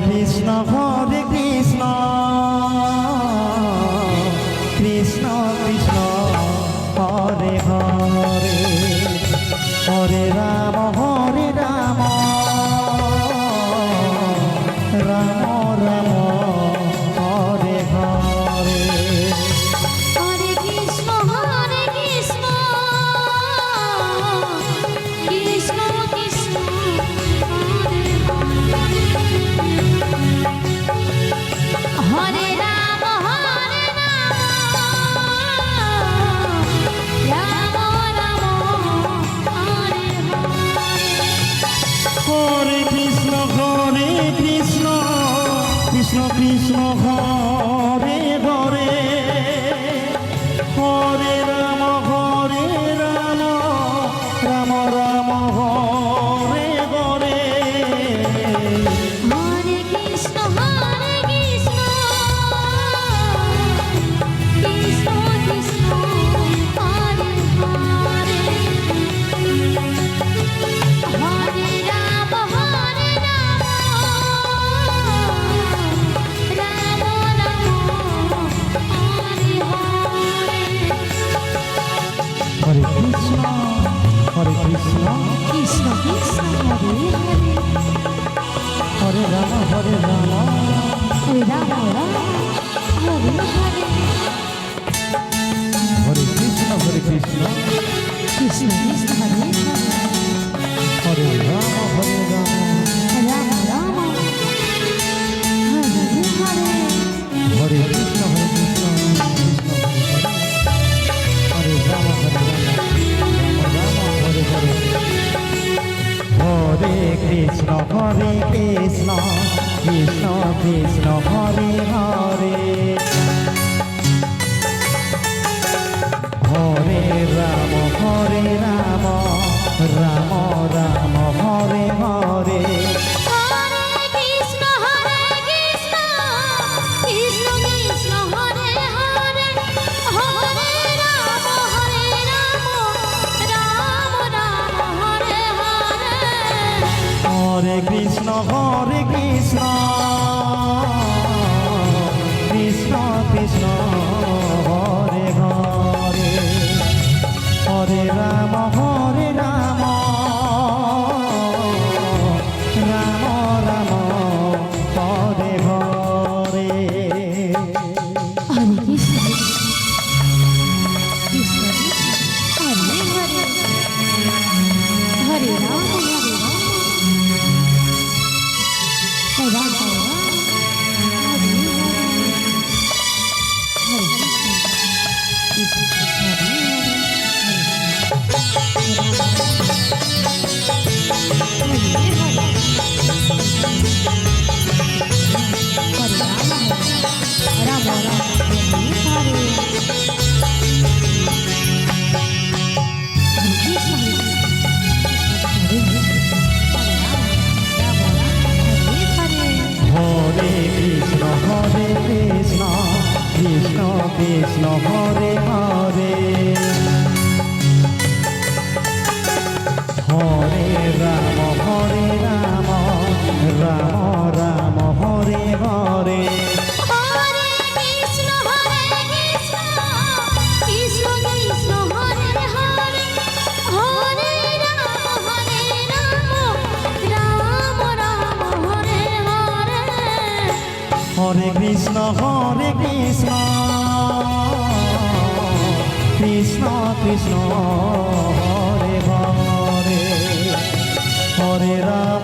Krishna Krishna Krishna Hare Hare Hare Ram Ram Ram Hare Hare Hare Krishna Krishna Krishna Hare Hare Ram Ram Ram Hare Hare Krishna Krishna Krishna Hare Hare Hare Ram Ram Ram Hare Hare Hare Krishna Krishna Krishna Hare Hare Hare Ram Ram Ram Hare Hare Hare Krishna Krishna Krishna Hare Hare Hare Ram Hare Ram Ram Hare Hare Hare Krishna Krishna Krishna Hare Hare Ram Ram Ram Hare Hare Hare Krishna Hare Ram Ram Hare Hare Hare Krishna Krishna Krishna Hare Hare Hare Ram Ram Ram Hare Hare Hare Krishna Krishna Krishna Hare Hare Hare Ram Ram Ram Hare Hare Hare Krishna Krishna Krishna Hare Hare Hare Ram Ram Ram Hare Hare Hare Krishna Krishna Hare Hare Hare Ram Ram Ram Hare Hare Krishna Krishna Hare Ram Ram Hare Hare Krishna Krishna Hare Hare Hare Ram Ram Hare Hare Hare Krishna Krishna Krishna Hare Hare Hare Ram Ram Ram Hare Hare Hare Krishna Krishna Hare Hare Hare Ram